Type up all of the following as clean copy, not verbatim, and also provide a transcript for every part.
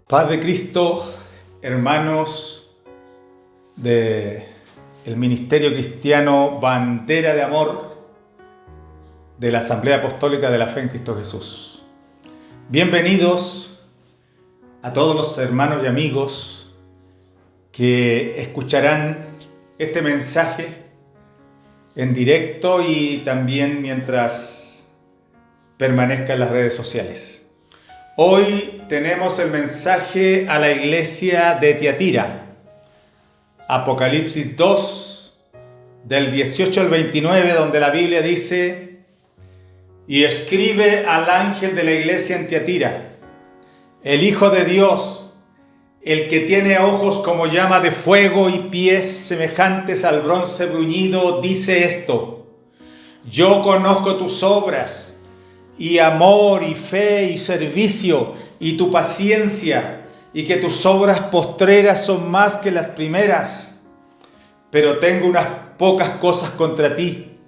Paz de Cristo, hermanos del Ministerio Cristiano Bandera de Amor de la Asamblea Apostólica de la Fe en Cristo Jesús. Bienvenidos a todos los hermanos y amigos que escucharán este mensaje en directo y también mientras permanezca en las redes sociales. Hoy tenemos el mensaje a la iglesia de Tiatira, Apocalipsis 2, del 18 al 29, donde la Biblia dice: y escribe al ángel de la iglesia en Tiatira, el Hijo de Dios, el que tiene ojos como llama de fuego y pies semejantes al bronce bruñido, dice esto: yo conozco tus obras, y amor, y fe, y servicio, y tu paciencia, y que tus obras postreras son más que las primeras. Pero tengo unas pocas cosas contra ti,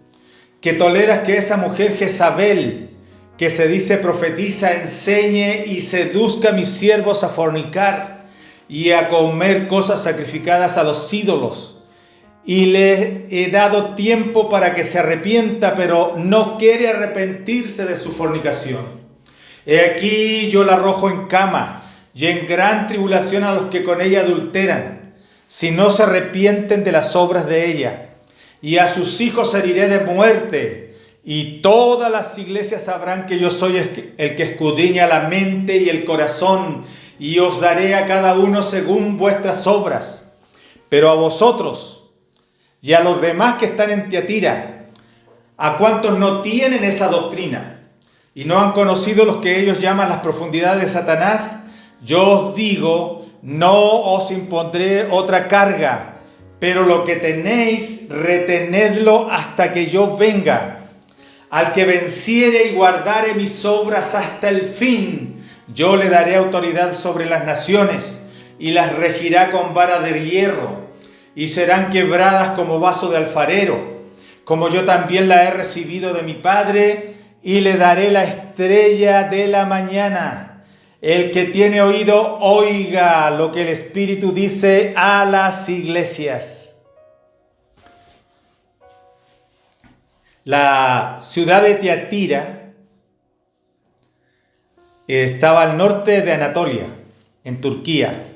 que toleras que esa mujer Jezabel, que se dice profetiza, enseñe y seduzca a mis siervos a fornicar y a comer cosas sacrificadas a los ídolos. Y le he dado tiempo para que se arrepienta, pero no quiere arrepentirse de su fornicación. He aquí yo la arrojo en cama y en gran tribulación a los que con ella adulteran, si no se arrepienten de las obras de ella. Y a sus hijos heriré de muerte, y todas las iglesias sabrán que yo soy el que escudriña la mente y el corazón, y os daré a cada uno según vuestras obras. Pero a vosotros y a los demás que están en Tiatira, a cuantos no tienen esa doctrina y no han conocido los que ellos llaman las profundidades de Satanás, yo os digo, no os impondré otra carga, pero lo que tenéis, retenedlo hasta que yo venga. Al que venciere y guardare mis obras hasta el fin, yo le daré autoridad sobre las naciones y las regirá con vara de hierro, y serán quebradas como vaso de alfarero, como yo también la he recibido de mi Padre, y le daré la estrella de la mañana. El que tiene oído, oiga lo que el Espíritu dice a las iglesias. La ciudad de Tiatira estaba al norte de Anatolia, en Turquía,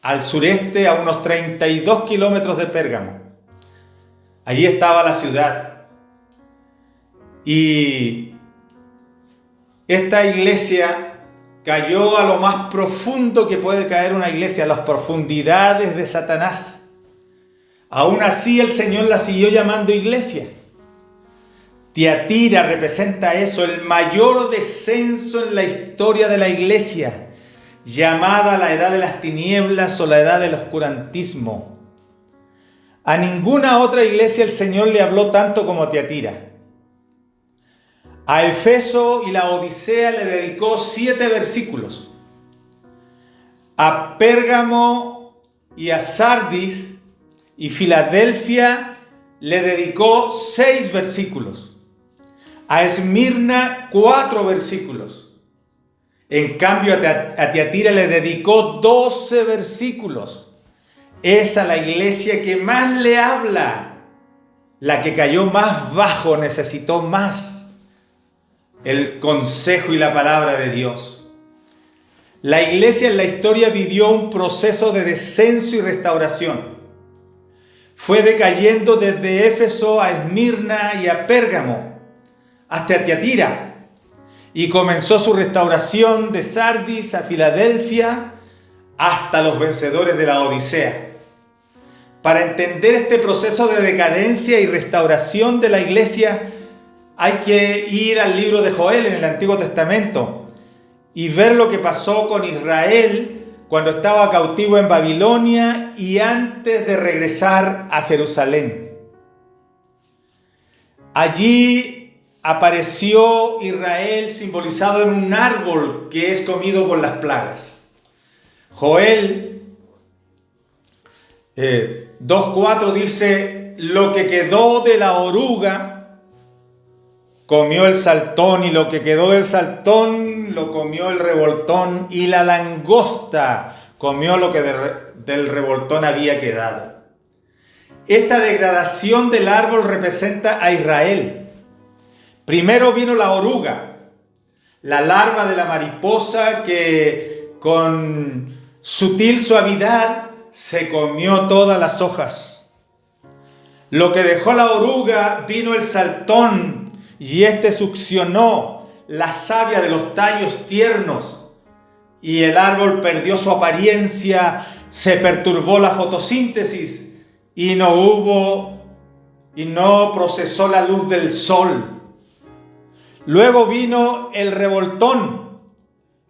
al sureste a unos 32 kilómetros de Pérgamo. Allí estaba la ciudad. Y esta iglesia cayó a lo más profundo que puede caer una iglesia, a las profundidades de Satanás. Aún así el Señor la siguió llamando iglesia. Tiatira representa eso, el mayor descenso en la historia de la iglesia, llamada la edad de las tinieblas o la edad del oscurantismo. A ninguna otra iglesia el Señor le habló tanto como a Tiatira. A Efeso y la Odisea le dedicó 7 versículos. A Pérgamo y a Sardis y Filadelfia le dedicó 6 versículos. A Esmirna 4 versículos. En cambio, a Tiatira le dedicó 12 versículos. Es a la iglesia que más le habla, la que cayó más bajo, necesitó más el consejo y la palabra de Dios. La iglesia en la historia vivió un proceso de descenso y restauración. Fue decayendo desde Éfeso a Esmirna y a Pérgamo hasta Tiatira. Y comenzó su restauración de Sardis a Filadelfia hasta los vencedores de la Odisea. Para entender este proceso de decadencia y restauración de la iglesia, hay que ir al libro de Joel en el Antiguo Testamento y ver lo que pasó con Israel cuando estaba cautivo en Babilonia y antes de regresar a Jerusalén. Allí apareció Israel simbolizado en un árbol que es comido por las plagas. Joel 2:4 dice: lo que quedó de la oruga comió el saltón, y lo que quedó del saltón lo comió el revoltón, y la langosta comió lo que del revoltón había quedado. Esta degradación del árbol representa a Israel. Primero vino la oruga, la larva de la mariposa que con sutil suavidad se comió todas las hojas. Lo que dejó la oruga vino el saltón, y éste succionó la savia de los tallos tiernos, y el árbol perdió su apariencia, se perturbó la fotosíntesis, y no procesó la luz del sol. Luego vino el revoltón,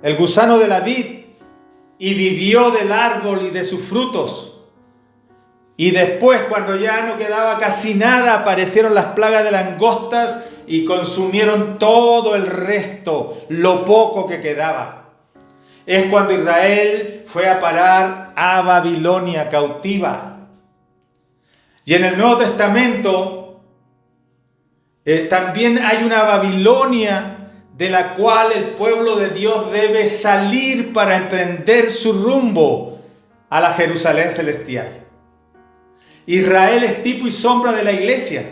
el gusano de la vid, y vivió del árbol y de sus frutos. Y después, cuando ya no quedaba casi nada, aparecieron las plagas de langostas y consumieron todo el resto, lo poco que quedaba. Es cuando Israel fue a parar a Babilonia cautiva. Y en el Nuevo Testamento también hay una Babilonia de la cual el pueblo de Dios debe salir para emprender su rumbo a la Jerusalén celestial. Israel es tipo y sombra de la iglesia.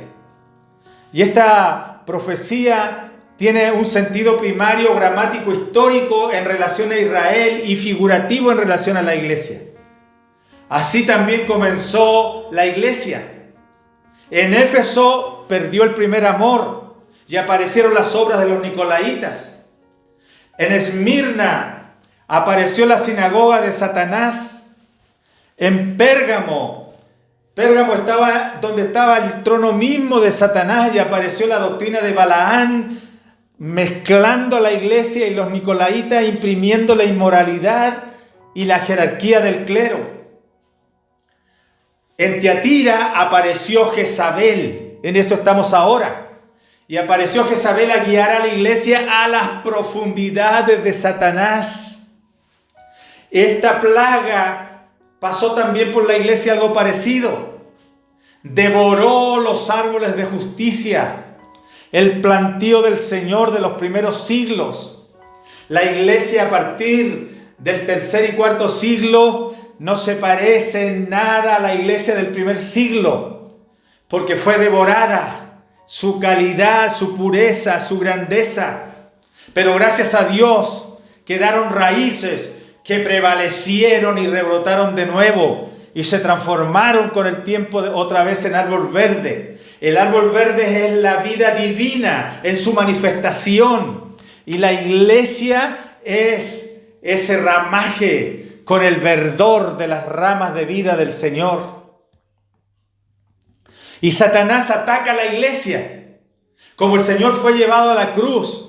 Y esta profecía tiene un sentido primario, gramático, histórico en relación a Israel y figurativo en relación a la iglesia. Así también comenzó la iglesia. En Éfeso perdió el primer amor y aparecieron las obras de los nicolaitas. En Esmirna apareció la sinagoga de Satanás. En Pérgamo estaba donde estaba el trono mismo de Satanás, y apareció la doctrina de Balaán, mezclando la iglesia y los nicolaitas, imprimiendo la inmoralidad y la jerarquía del clero. En Tiatira apareció Jezabel, en eso estamos ahora. Y apareció Jezabel a guiar a la iglesia a las profundidades de Satanás. Esta plaga pasó también por la iglesia algo parecido. Devoró los árboles de justicia, el plantío del Señor de los primeros siglos. La iglesia a partir del tercer y cuarto siglo no se parece en nada a la iglesia del primer siglo, porque fue devorada su calidad, su pureza, su grandeza. Pero gracias a Dios quedaron raíces que prevalecieron y rebrotaron de nuevo y se transformaron con el tiempo otra vez en árbol verde. El árbol verde es la vida divina en su manifestación, y la iglesia es ese ramaje con el verdor de las ramas de vida del Señor. Y Satanás ataca a la iglesia, como el Señor fue llevado a la cruz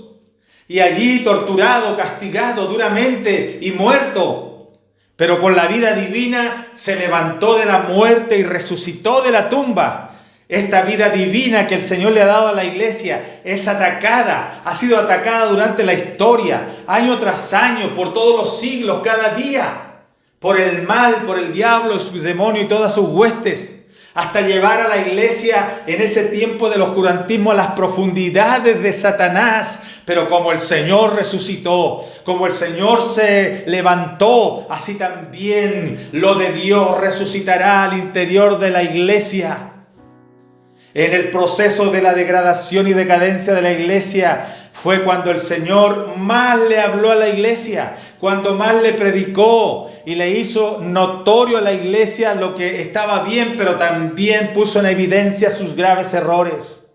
y allí torturado, castigado duramente y muerto, pero por la vida divina se levantó de la muerte y resucitó de la tumba. Esta vida divina que el Señor le ha dado a la iglesia es atacada, ha sido atacada durante la historia, año tras año, por todos los siglos, cada día, por el mal, por el diablo, su demonio y todas sus huestes, hasta llevar a la iglesia en ese tiempo del oscurantismo a las profundidades de Satanás. Pero como el Señor resucitó, como el Señor se levantó, así también lo de Dios resucitará al interior de la iglesia. En el proceso de la degradación y decadencia de la iglesia fue cuando el Señor más le habló a la iglesia, cuando más le predicó y le hizo notorio a la iglesia lo que estaba bien, pero también puso en evidencia sus graves errores.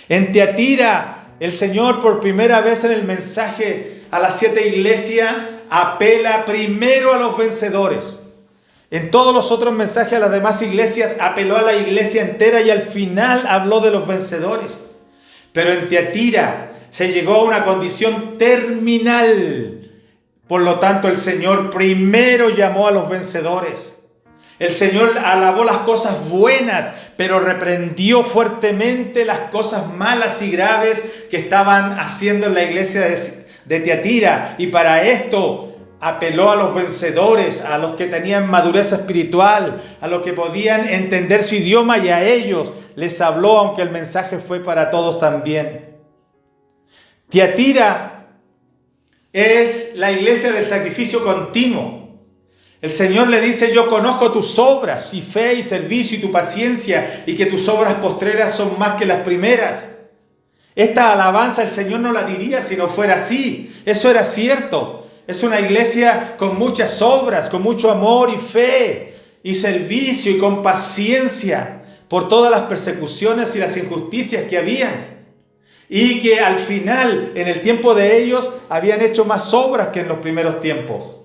En Tiatira, el Señor por primera vez en el mensaje a las 7 iglesias apela primero a los vencedores. En todos los otros mensajes a las demás iglesias apeló a la iglesia entera y al final habló de los vencedores. Pero en Tiatira se llegó a una condición terminal. Por lo tanto, el Señor primero llamó a los vencedores. El Señor alabó las cosas buenas, pero reprendió fuertemente las cosas malas y graves que estaban haciendo en la iglesia de Tiatira. Y para esto apeló a los vencedores, a los que tenían madurez espiritual, a los que podían entender su idioma, y a ellos les habló, aunque el mensaje fue para todos también. Tiatira es la iglesia del sacrificio continuo. El Señor le dice: yo conozco tus obras y fe y servicio y tu paciencia, y que tus obras postreras son más que las primeras. Esta alabanza el Señor no la diría si no fuera así. Eso era cierto. Es una iglesia con muchas obras, con mucho amor y fe y servicio y con paciencia por todas las persecuciones y las injusticias que habían. Y que al final, en el tiempo de ellos, habían hecho más obras que en los primeros tiempos.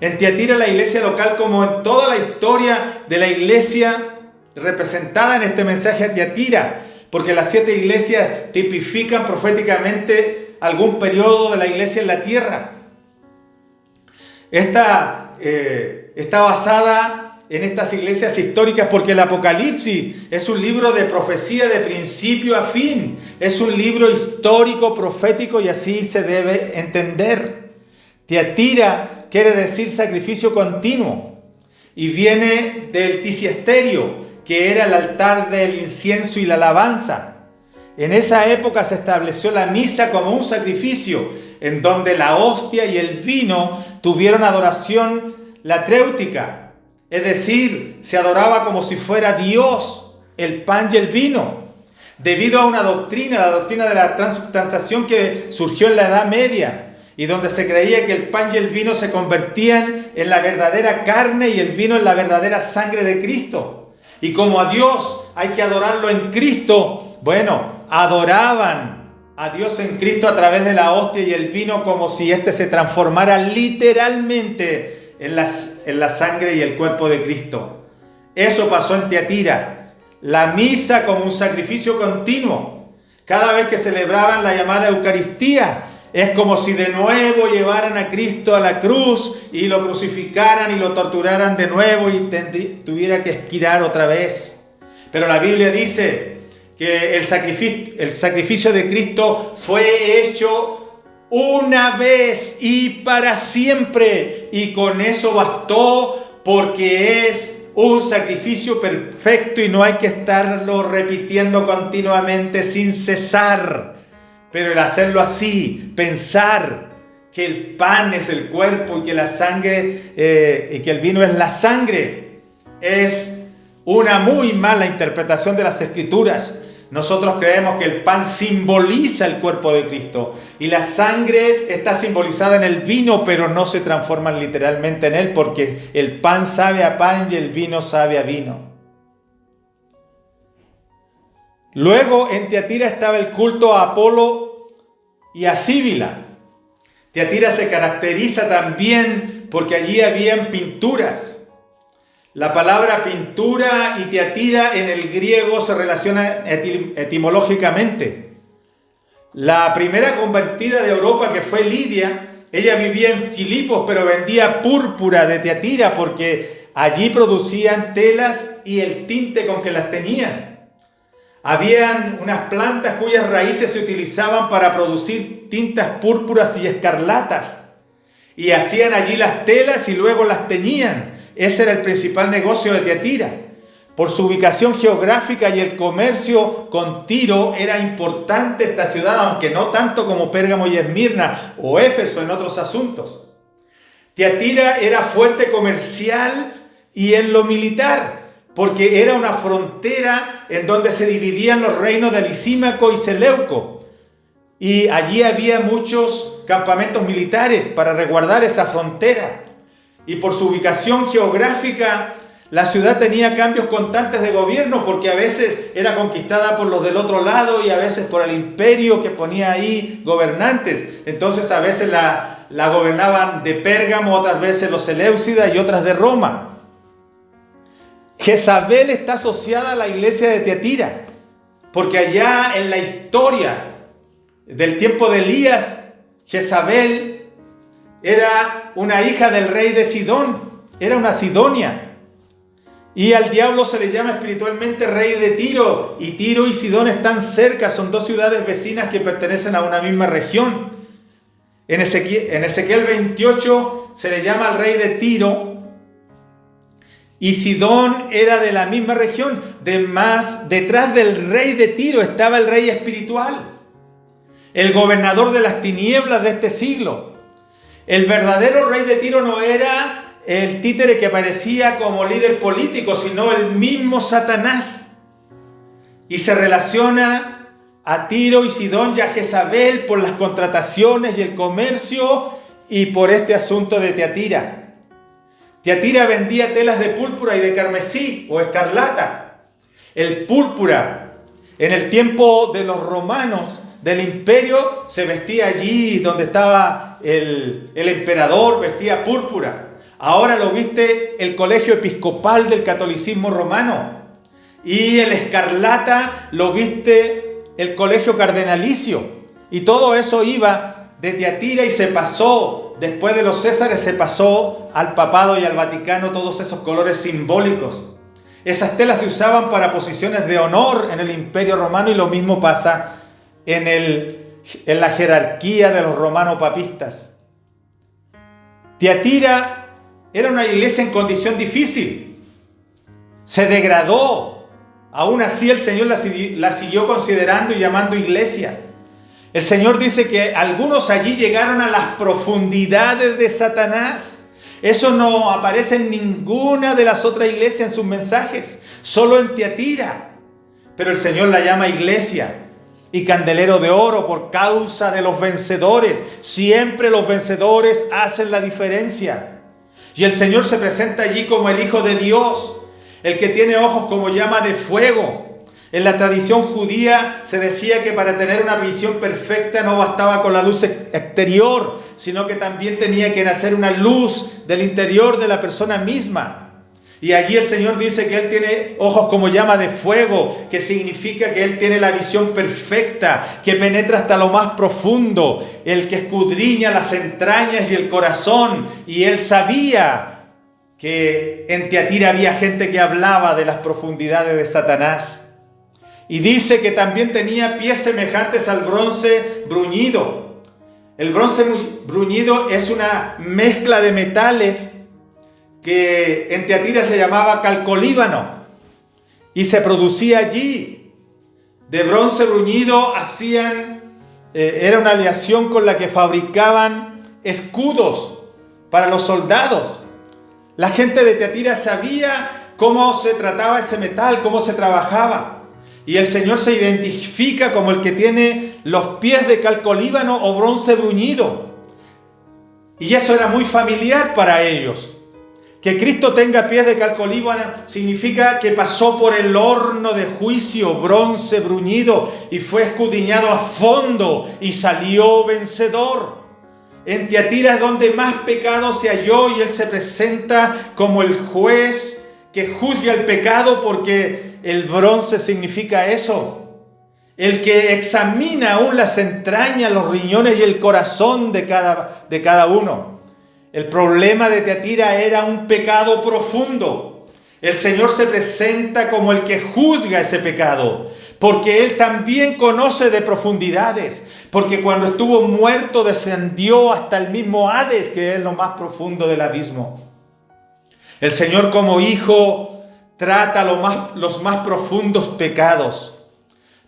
En Tiatira, la iglesia local, como en toda la historia de la iglesia representada en este mensaje a Tiatira, porque las 7 iglesias tipifican proféticamente algún periodo de la iglesia en la tierra. Esta está basada en estas iglesias históricas porque el Apocalipsis es un libro de profecía de principio a fin. Es un libro histórico, profético, y así se debe entender. Tiatira quiere decir sacrificio continuo y viene del tisiesterio, que era el altar del incienso y la alabanza. En esa época se estableció la misa como un sacrificio, en donde la hostia y el vino tuvieron adoración latréutica, es decir, se adoraba como si fuera Dios el pan y el vino, debido a una doctrina, la doctrina de la transubstanciación que surgió en la Edad Media, y donde se creía que el pan y el vino se convertían en la verdadera carne y el vino en la verdadera sangre de Cristo. Y como a Dios hay que adorarlo en Cristo, bueno, adoraban a Dios en Cristo a través de la hostia y el vino, como si éste se transformara literalmente en la sangre y el cuerpo de Cristo. Eso pasó en Tiatira. La misa como un sacrificio continuo. Cada vez que celebraban la llamada Eucaristía, es como si de nuevo llevaran a Cristo a la cruz y lo crucificaran y lo torturaran de nuevo y tuviera que expirar otra vez. Pero la Biblia dice que el sacrificio de Cristo fue hecho una vez y para siempre. Y con eso bastó, porque es un sacrificio perfecto y no hay que estarlo repitiendo continuamente sin cesar. Pero el hacerlo así, pensar que el pan es el cuerpo y que la sangre y que el vino es la sangre, es una muy mala interpretación de las Escrituras. Nosotros creemos que el pan simboliza el cuerpo de Cristo y la sangre está simbolizada en el vino, pero no se transforman literalmente en él, porque el pan sabe a pan y el vino sabe a vino. Luego en Tiatira estaba el culto a Apolo y a Cíbila. Tiatira se caracteriza también porque allí habían pinturas. La palabra pintura y Tiatira en el griego se relacionan etimológicamente. La primera convertida de Europa, que fue Lidia, ella vivía en Filipos, pero vendía púrpura de Tiatira porque allí producían telas y el tinte con que las teñían. Habían unas plantas cuyas raíces se utilizaban para producir tintas púrpuras y escarlatas. Y hacían allí las telas y luego las teñían. Ese era el principal negocio de Tiatira. Por su ubicación geográfica y el comercio con Tiro, era importante esta ciudad, aunque no tanto como Pérgamo y Esmirna o Éfeso en otros asuntos. Tiatira era fuerte comercial y en lo militar, porque era una frontera en donde se dividían los reinos de Lisímaco y Seleuco. Y allí había muchos campamentos militares para resguardar esa frontera. Y por su ubicación geográfica, la ciudad tenía cambios constantes de gobierno, porque a veces era conquistada por los del otro lado y a veces por el imperio que ponía ahí gobernantes. Entonces a veces la gobernaban de Pérgamo, otras veces los Seleucidas y otras de Roma. Jezabel está asociada a la iglesia de Tiatira, porque allá en la historia del tiempo de Elías, Jezabel era una hija del rey de Sidón, era una sidonia. Y al diablo se le llama espiritualmente rey de Tiro, y Tiro y Sidón están cerca, son dos ciudades vecinas que pertenecen a una misma región. En Ezequiel 28 se le llama al rey de Tiro, y Sidón era de la misma región. Detrás del rey de Tiro estaba el rey espiritual. el gobernador de las tinieblas de este siglo. El verdadero rey de Tiro no era el títere que aparecía como líder político, sino el mismo Satanás. Y se relaciona a Tiro y Sidón y a Jezabel por las contrataciones y el comercio y por este asunto de Tiatira. Tiatira vendía telas de púrpura y de carmesí o escarlata. El púrpura, en el tiempo de los romanos, del imperio, se vestía allí donde estaba el emperador, vestía púrpura. Ahora lo viste el colegio episcopal del catolicismo romano. Y el escarlata lo viste el colegio cardenalicio. Y todo eso iba de Tiatira y se pasó, después de los Césares, se pasó al papado y al Vaticano, todos esos colores simbólicos. Esas telas se usaban para posiciones de honor en el imperio romano y lo mismo pasa en la jerarquía de los romanos-papistas. Tiatira era una iglesia en condición difícil. Se degradó. Aún así el Señor la siguió considerando y llamando iglesia. El Señor dice que algunos allí llegaron a las profundidades de Satanás. Eso no aparece en ninguna de las otras iglesias en sus mensajes, solo en Tiatira. Pero el Señor la llama iglesia y candelero de oro por causa de los vencedores. Siempre los vencedores hacen la diferencia. Y el Señor se presenta allí como el Hijo de Dios, el que tiene ojos como llama de fuego. En la tradición judía se decía que para tener una visión perfecta no bastaba con la luz exterior, sino que también tenía que nacer una luz del interior de la persona misma. Y allí el Señor dice que Él tiene ojos como llama de fuego, que significa que Él tiene la visión perfecta, que penetra hasta lo más profundo, el que escudriña las entrañas y el corazón. Y Él sabía que en Tiatira había gente que hablaba de las profundidades de Satanás. Y dice que también tenía pies semejantes al bronce bruñido. El bronce bruñido es una mezcla de metales que en Tiatira se llamaba calcolíbano y se producía allí. De bronce bruñido era una aleación con la que fabricaban escudos para los soldados. La gente de Tiatira sabía cómo se trataba ese metal, cómo se trabajaba. Y el Señor se identifica como el que tiene los pies de calcolíbano o bronce bruñido. Y eso era muy familiar para ellos. Que Cristo tenga pies de calcolíbano significa que pasó por el horno de juicio, bronce bruñido, y fue escudriñado a fondo y salió vencedor. En Tiatira es donde más pecado se halló y Él se presenta como el juez que juzga el pecado, porque el bronce significa eso. El que examina aún las entrañas, los riñones y el corazón de cada uno. El problema de Tiatira era un pecado profundo. El Señor se presenta como el que juzga ese pecado, porque Él también conoce de profundidades, porque cuando estuvo muerto descendió hasta el mismo Hades, que es lo más profundo del abismo. El Señor como Hijo trata los más profundos pecados,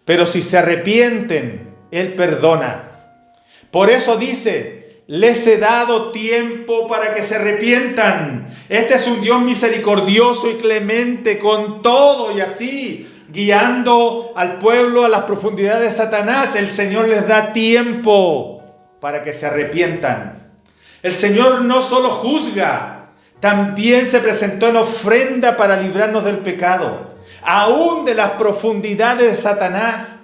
pero si se arrepienten, Él perdona. Por eso dice: les he dado tiempo para que se arrepientan. Este es un Dios misericordioso y clemente con todo, y así, guiando al pueblo a las profundidades de Satanás, el Señor les da tiempo para que se arrepientan. El Señor no solo juzga, también se presentó en ofrenda para librarnos del pecado, aún de las profundidades de Satanás.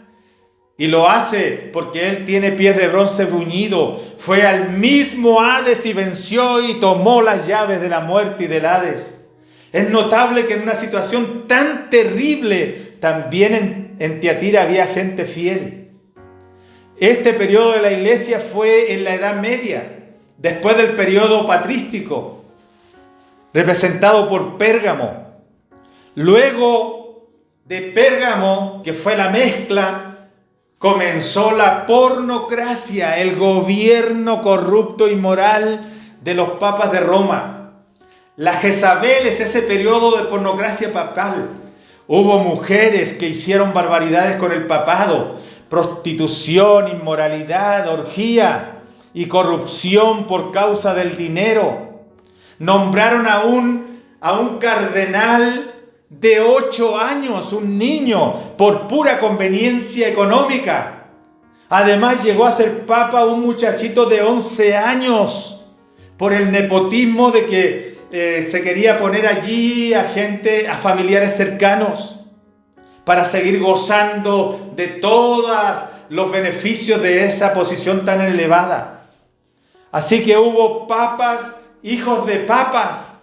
Y lo hace porque Él tiene pies de bronce bruñido. Fue al mismo Hades y venció y tomó las llaves de la muerte y del Hades. Es notable que en una situación tan terrible, también en Tiatira había gente fiel. Este periodo de la iglesia fue en la Edad Media, después del periodo patrístico, representado por Pérgamo. Luego de Pérgamo, que fue la mezcla, comenzó la pornocracia, el gobierno corrupto y moral de los papas de Roma. La Jezabel es ese periodo de pornocracia papal. Hubo mujeres que hicieron barbaridades con el papado, prostitución, inmoralidad, orgía y corrupción por causa del dinero. Nombraron a un cardenal de 8 años, un niño, por pura conveniencia económica. Además llegó a ser papa un muchachito de 11 años por el nepotismo de que se quería poner allí a gente, a familiares cercanos, para seguir gozando de todos los beneficios de esa posición tan elevada. Así que hubo papas, hijos de papas,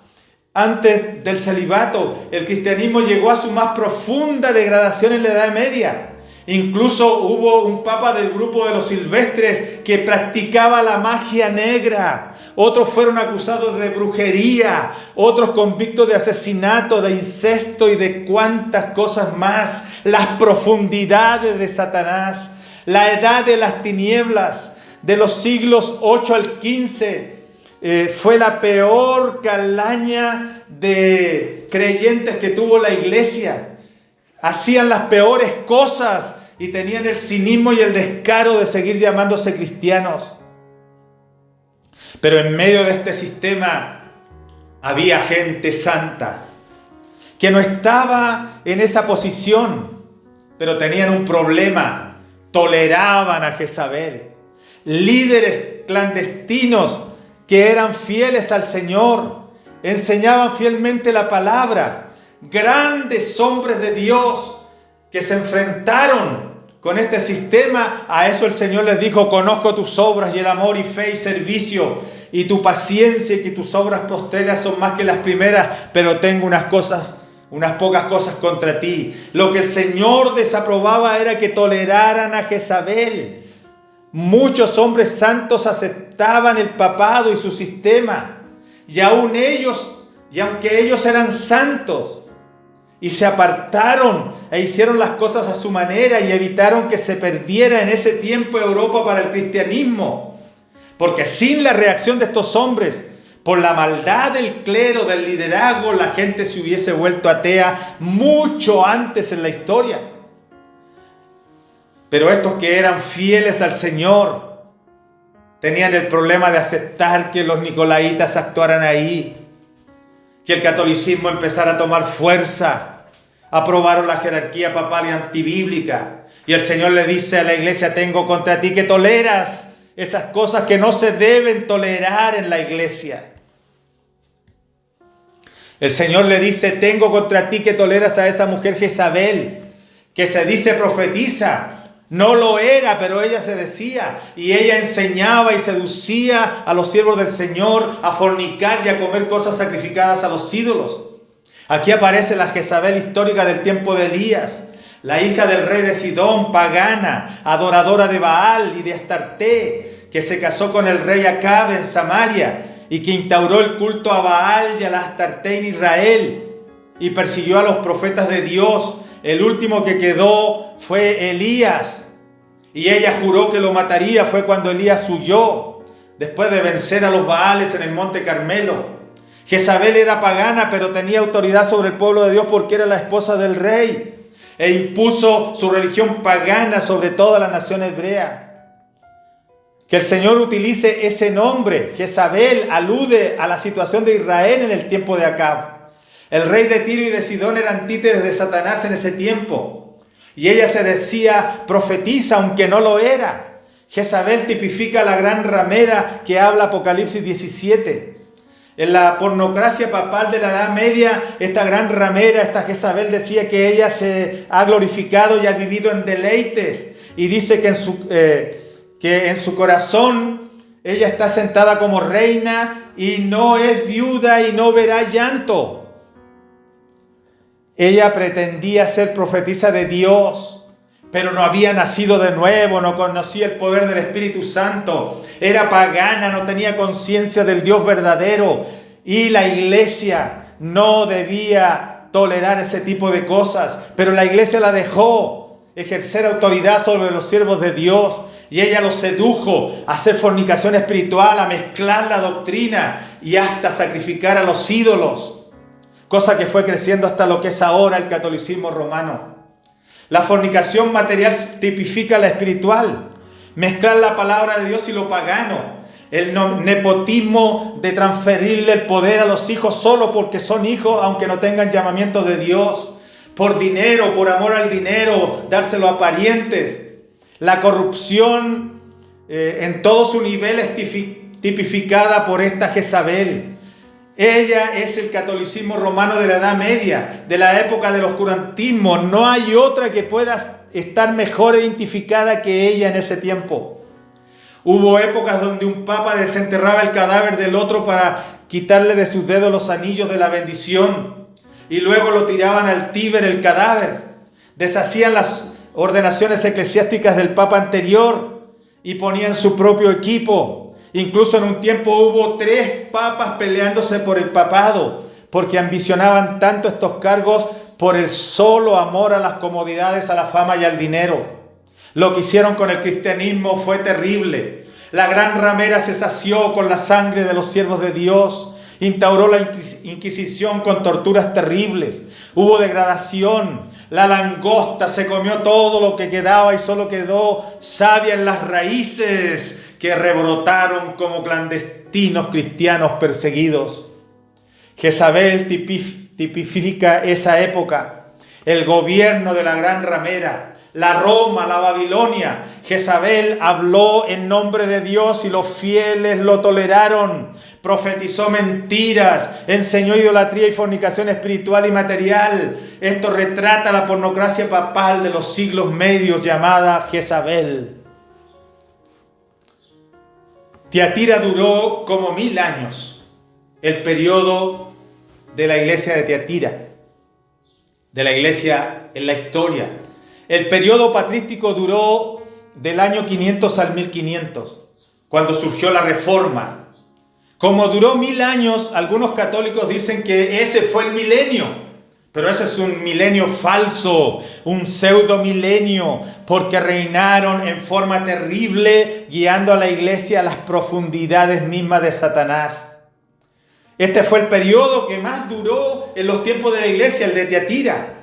antes del celibato. El cristianismo llegó a su más profunda degradación en la Edad Media. Incluso hubo un papa del grupo de los silvestres que practicaba la magia negra. Otros fueron acusados de brujería, otros convictos de asesinato, de incesto y de cuantas cosas más. Las profundidades de Satanás, la edad de las tinieblas, de los siglos 8 al 15, fue la peor calaña de creyentes que tuvo la iglesia. Hacían las peores cosas y tenían el cinismo y el descaro de seguir llamándose cristianos. Pero en medio de este sistema había gente santa que no estaba en esa posición, pero tenían un problema: toleraban a Jezabel. Líderes clandestinos que eran fieles al Señor, enseñaban fielmente la palabra. Grandes hombres de Dios que se enfrentaron con este sistema. A eso el Señor les dijo: conozco tus obras y el amor y fe y servicio y tu paciencia, y que tus obras postreras son más que las primeras, pero tengo unas pocas cosas contra ti. Lo que el Señor desaprobaba era que toleraran a Jezabel. Muchos hombres santos aceptaban el papado y su sistema, y aún ellos, y aunque ellos eran santos, y se apartaron e hicieron las cosas a su manera y evitaron que se perdiera en ese tiempo Europa para el cristianismo. Porque sin la reacción de estos hombres, por la maldad del clero, del liderazgo, la gente se hubiese vuelto atea mucho antes en la historia. Pero estos que eran fieles al Señor tenían el problema de aceptar que los nicolaitas actuaran ahí, que el catolicismo empezara a tomar fuerza. Aprobaron la jerarquía papal y antibíblica. Y el Señor le dice a la iglesia: tengo contra ti que toleras esas cosas que no se deben tolerar en la iglesia. El Señor le dice: tengo contra ti que toleras a esa mujer Jezabel, que se dice profetiza. No lo era, pero ella se decía, y ella enseñaba y seducía a los siervos del Señor a fornicar y a comer cosas sacrificadas a los ídolos. Aquí aparece la Jezabel histórica del tiempo de Elías, la hija del rey de Sidón, pagana, adoradora de Baal y de Astarte, que se casó con el rey Acab en Samaria y que instauró el culto a Baal y a la Astarte en Israel y persiguió a los profetas de Dios. El último que quedó fue Elías, y ella juró que lo mataría. Fue cuando Elías huyó, después de vencer a los Baales en el monte Carmelo. Jezabel era pagana, pero tenía autoridad sobre el pueblo de Dios porque era la esposa del rey, e impuso su religión pagana sobre toda la nación hebrea. Que el Señor utilice ese nombre, Jezabel, alude a la situación de Israel en el tiempo de Acab. El rey de Tiro y de Sidón eran títeres de Satanás en ese tiempo. Y ella se decía profetiza, aunque no lo era. Jezabel tipifica a la gran ramera que habla Apocalipsis 17. En la pornocracia papal de la Edad Media, esta gran ramera, esta Jezabel, decía que ella se ha glorificado y ha vivido en deleites. Y dice que en su corazón ella está sentada como reina y no es viuda y no verá llanto. Ella pretendía ser profetisa de Dios, pero no había nacido de nuevo, no conocía el poder del Espíritu Santo, era pagana, no tenía conciencia del Dios verdadero, y la iglesia no debía tolerar ese tipo de cosas, pero la iglesia la dejó ejercer autoridad sobre los siervos de Dios, y ella los sedujo a hacer fornicación espiritual, a mezclar la doctrina y hasta sacrificar a los ídolos. Cosa que fue creciendo hasta lo que es ahora el catolicismo romano. La fornicación material tipifica la espiritual. Mezclar la palabra de Dios y lo pagano. El nepotismo de transferirle el poder a los hijos solo porque son hijos, aunque no tengan llamamiento de Dios. Por dinero, por amor al dinero, dárselo a parientes. La corrupción en todo su nivel es tipificada por esta Jezabel. Ella es el catolicismo romano de la Edad Media, de la época del oscurantismo. No hay otra que pueda estar mejor identificada que ella en ese tiempo. Hubo épocas donde un papa desenterraba el cadáver del otro para quitarle de sus dedos los anillos de la bendición y luego lo tiraban al Tíber el cadáver. Deshacían las ordenaciones eclesiásticas del papa anterior y ponían su propio equipo. Incluso en un tiempo hubo 3 papas peleándose por el papado, porque ambicionaban tanto estos cargos por el solo amor a las comodidades, a la fama y al dinero. Lo que hicieron con el cristianismo fue terrible. La gran ramera se sació con la sangre de los siervos de Dios. Instauró la Inquisición con torturas terribles. Hubo degradación. La langosta se comió todo lo que quedaba y solo quedó savia en las raíces que rebrotaron como clandestinos cristianos perseguidos. Jezabel tipifica esa época, el gobierno de la gran ramera, la Roma, la Babilonia. Jezabel habló en nombre de Dios y los fieles lo toleraron. Profetizó mentiras, enseñó idolatría y fornicación espiritual y material. Esto retrata la pornocracia papal de los siglos medios llamada Jezabel. Tiatira duró como 1000 años, el periodo de la iglesia de Tiatira, de la iglesia en la historia. El periodo patrístico duró del año 500 al 1500, cuando surgió la Reforma. Como duró 1000 años, algunos católicos dicen que ese fue el milenio. Pero ese es un milenio falso, un pseudo milenio, porque reinaron en forma terrible, guiando a la iglesia a las profundidades mismas de Satanás. Este fue el periodo que más duró en los tiempos de la iglesia, el de Tiatira.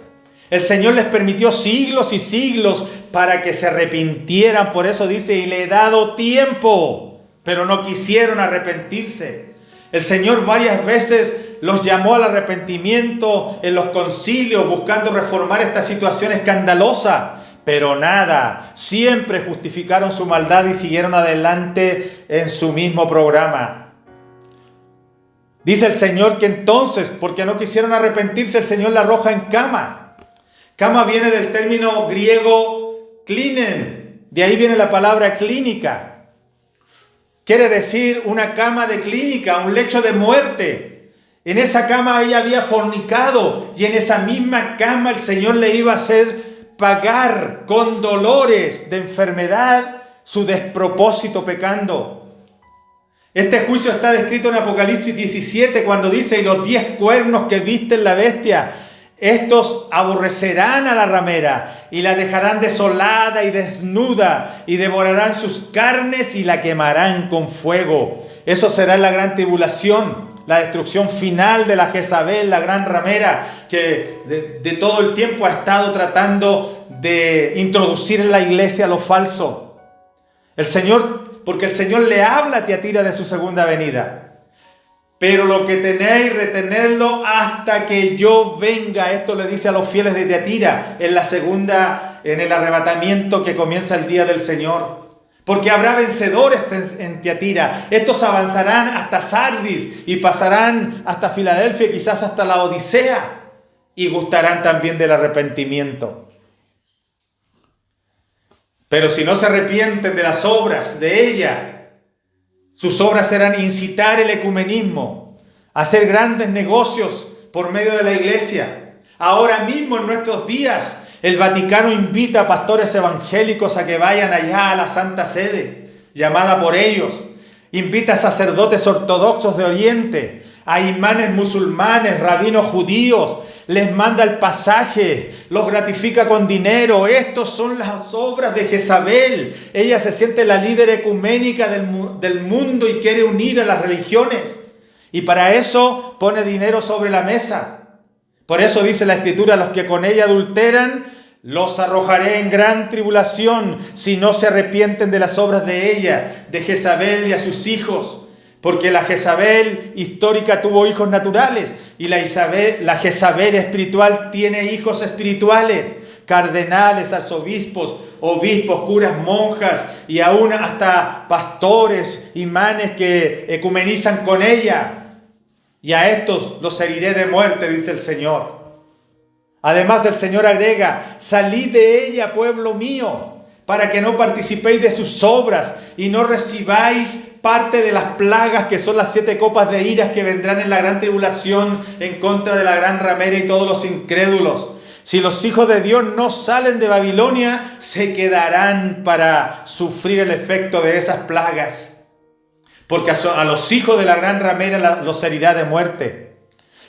El Señor les permitió siglos y siglos para que se arrepintieran. Por eso dice, y le he dado tiempo, pero no quisieron arrepentirse. El Señor varias veces los llamó al arrepentimiento en los concilios, buscando reformar esta situación escandalosa. Pero nada, siempre justificaron su maldad y siguieron adelante en su mismo programa. Dice el Señor que entonces, porque no quisieron arrepentirse, el Señor la arroja en cama. Cama viene del término griego klinen, de ahí viene la palabra clínica. Quiere decir una cama de clínica, un lecho de muerte. En esa cama ella había fornicado y en esa misma cama el Señor le iba a hacer pagar con dolores de enfermedad su despropósito pecando. Este juicio está descrito en Apocalipsis 17 cuando dice, y los 10 cuernos que viste en la bestia, estos aborrecerán a la ramera y la dejarán desolada y desnuda y devorarán sus carnes y la quemarán con fuego. Eso será la gran tribulación, la destrucción final de la Jezabel, la gran ramera, que de todo el tiempo ha estado tratando de introducir en la iglesia lo falso. Porque el Señor le habla a Tiatira de su segunda venida. Pero lo que tenéis, retenedlo hasta que yo venga. Esto le dice a los fieles de Tiatira en el arrebatamiento que comienza el día del Señor. Porque habrá vencedores en Tiatira. Estos avanzarán hasta Sardis y pasarán hasta Filadelfia y quizás hasta la Odisea. Y gustarán también del arrepentimiento. Pero si no se arrepienten de las obras de ella, sus obras serán incitar el ecumenismo, hacer grandes negocios por medio de la iglesia. Ahora mismo en nuestros días, el Vaticano invita a pastores evangélicos a que vayan allá a la Santa Sede, llamada por ellos. Invita a sacerdotes ortodoxos de Oriente, a imanes musulmanes, rabinos judíos. Les manda el pasaje, los gratifica con dinero. Estos son las obras de Jezabel. Ella se siente la líder ecuménica del mundo y quiere unir a las religiones. Y para eso pone dinero sobre la mesa. Por eso dice la Escritura, los que con ella adulteran, Los arrojaré en gran tribulación si no se arrepienten de las obras de ella, de Jezabel y a sus hijos. Porque la Jezabel histórica tuvo hijos naturales y la Jezabel espiritual tiene hijos espirituales, cardenales, arzobispos, obispos, curas, monjas y aún hasta pastores, imanes que ecumenizan con ella. Y a estos los heriré de muerte, dice el Señor. Además el Señor agrega, salid de ella, pueblo mío, para que no participéis de sus obras y no recibáis parte de las plagas que son las 7 copas de iras que vendrán en la gran tribulación en contra de la gran ramera y todos los incrédulos. Si los hijos de Dios no salen de Babilonia, se quedarán para sufrir el efecto de esas plagas. Porque a los hijos de la gran ramera los herirá de muerte.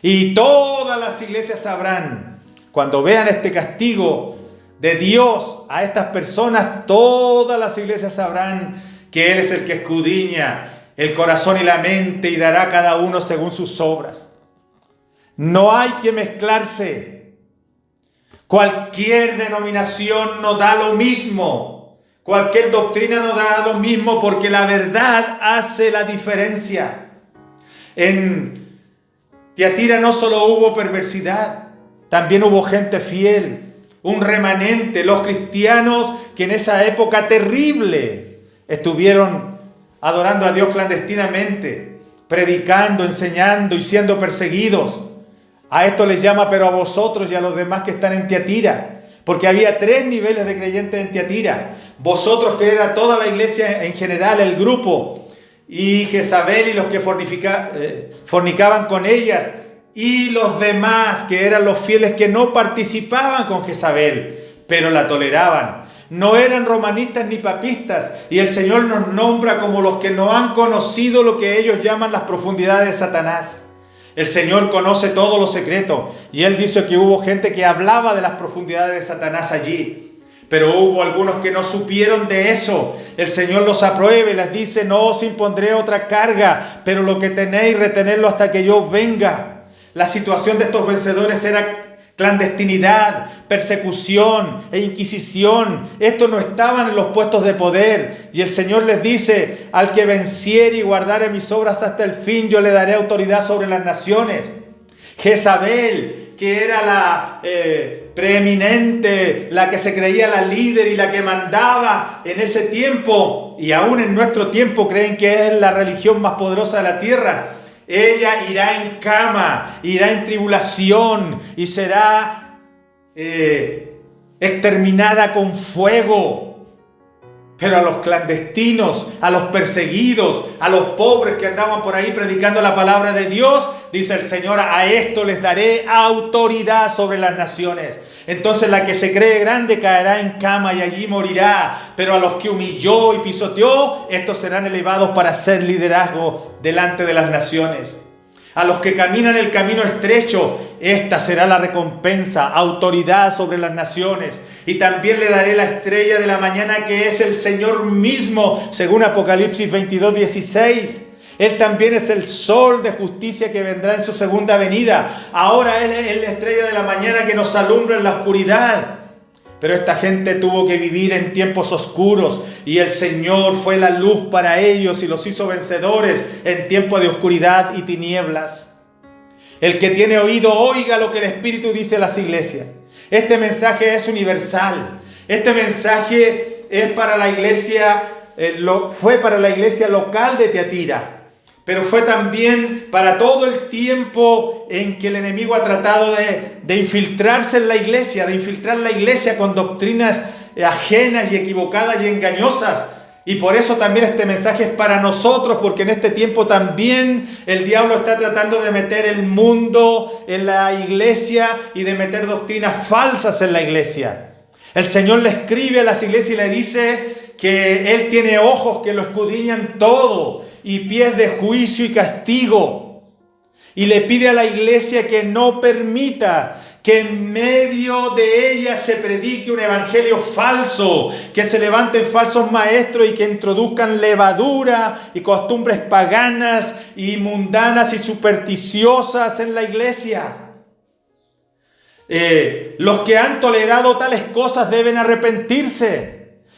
Y todas las iglesias sabrán, cuando vean este castigo de Dios a estas personas, todas las iglesias sabrán que Él es el que escudriña el corazón y la mente y dará a cada uno según sus obras. No hay que mezclarse. Cualquier denominación nos da lo mismo. Cualquier doctrina nos da lo mismo porque la verdad hace la diferencia. En Tiatira no solo hubo perversidad, también hubo gente fiel, un remanente, los cristianos que en esa época terrible estuvieron adorando a Dios clandestinamente, predicando, enseñando y siendo perseguidos. A esto les llama, pero a vosotros y a los demás que están en Tiatira, porque había 3 niveles de creyentes en Tiatira. Vosotros, que era toda la iglesia en general, el grupo, y Jezabel y los que fornicaban con ellas, y los demás, que eran los fieles que no participaban con Jezabel, pero la toleraban. No eran romanistas ni papistas, y el Señor nos nombra como los que no han conocido lo que ellos llaman las profundidades de Satanás. El Señor conoce todos los secretos, y Él dice que hubo gente que hablaba de las profundidades de Satanás allí, pero hubo algunos que no supieron de eso. El Señor los aprueba y les dice, no os impondré otra carga, pero lo que tenéis, retenedlo hasta que yo venga. La situación de estos vencedores era clandestinidad, persecución e inquisición. Estos no estaban en los puestos de poder. Y el Señor les dice, al que venciere y guardare mis obras hasta el fin, yo le daré autoridad sobre las naciones. Jezabel, que era la preeminente, la que se creía la líder y la que mandaba en ese tiempo, y aún en nuestro tiempo creen que es la religión más poderosa de la tierra. Ella irá en cama, irá en tribulación y será exterminada con fuego. Pero a los clandestinos, a los perseguidos, a los pobres que andaban por ahí predicando la palabra de Dios, dice el Señor, a esto les daré autoridad sobre las naciones. Entonces la que se cree grande caerá en cama y allí morirá. Pero a los que humilló y pisoteó, estos serán elevados para hacer liderazgo delante de las naciones. A los que caminan el camino estrecho, esta será la recompensa, autoridad sobre las naciones. Y también le daré la estrella de la mañana, que es el Señor mismo, según Apocalipsis 22:16. Él también es el sol de justicia que vendrá en su segunda venida. Ahora Él es la estrella de la mañana que nos alumbra en la oscuridad. Pero esta gente tuvo que vivir en tiempos oscuros y el Señor fue la luz para ellos y los hizo vencedores en tiempo de oscuridad y tinieblas. El que tiene oído, oiga lo que el Espíritu dice a las iglesias. Este mensaje es universal. Este mensaje es para la iglesia, fue para la iglesia local de Tiatira. Pero fue también para todo el tiempo en que el enemigo ha tratado de infiltrarse en la iglesia, de infiltrar la iglesia con doctrinas ajenas y equivocadas y engañosas. Y por eso también este mensaje es para nosotros, porque en este tiempo también el diablo está tratando de meter el mundo en la iglesia y de meter doctrinas falsas en la iglesia. El Señor le escribe a las iglesias y le dice que Él tiene ojos que lo escudriñan todo y pies de juicio y castigo. Y le pide a la iglesia que no permita que en medio de ella se predique un evangelio falso, que se levanten falsos maestros y que introduzcan levadura y costumbres paganas y mundanas y supersticiosas en la iglesia. Los que han tolerado tales cosas deben arrepentirse,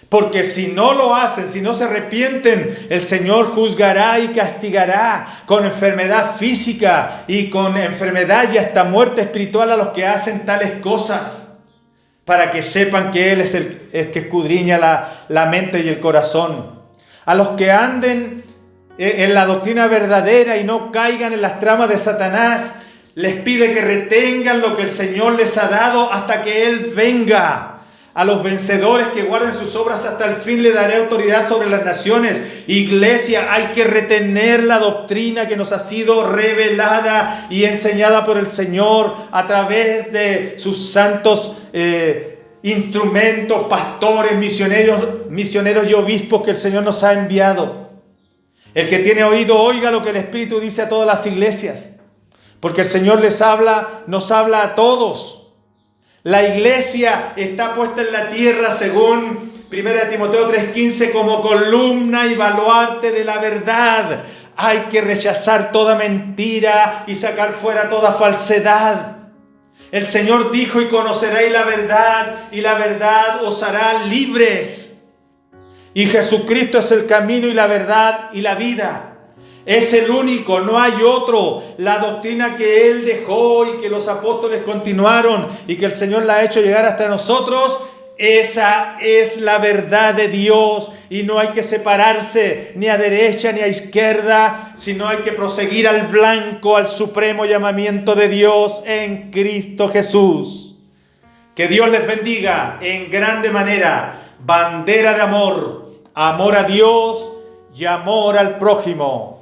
porque si no lo hacen, si no se arrepienten, el Señor juzgará y castigará con enfermedad física y con enfermedad y hasta muerte espiritual a los que hacen tales cosas, para que sepan que Él es el que escudriña la mente y el corazón. A los que anden en la doctrina verdadera y no caigan en las tramas de Satanás, les pide que retengan lo que el Señor les ha dado hasta que Él venga. A los vencedores que guarden sus obras hasta el fin le daré autoridad sobre las naciones. Iglesia, hay que retener la doctrina que nos ha sido revelada y enseñada por el Señor a través de sus santos instrumentos, pastores, misioneros y obispos que el Señor nos ha enviado. El que tiene oído, oiga lo que el Espíritu dice a todas las iglesias. Porque el Señor nos habla a todos. La iglesia está puesta en la tierra, según 1 Timoteo 3:15, como columna y baluarte de la verdad. Hay que rechazar toda mentira y sacar fuera toda falsedad. El Señor dijo: y conoceréis la verdad os hará libres. Y Jesucristo es el camino y la verdad y la vida. Es el único, no hay otro. La doctrina que Él dejó y que los apóstoles continuaron y que el Señor la ha hecho llegar hasta nosotros, esa es la verdad de Dios. Y no hay que separarse ni a derecha ni a izquierda, sino hay que proseguir al blanco, al supremo llamamiento de Dios en Cristo Jesús. Que Dios les bendiga en grande manera. Bandera de amor, amor a Dios y amor al prójimo.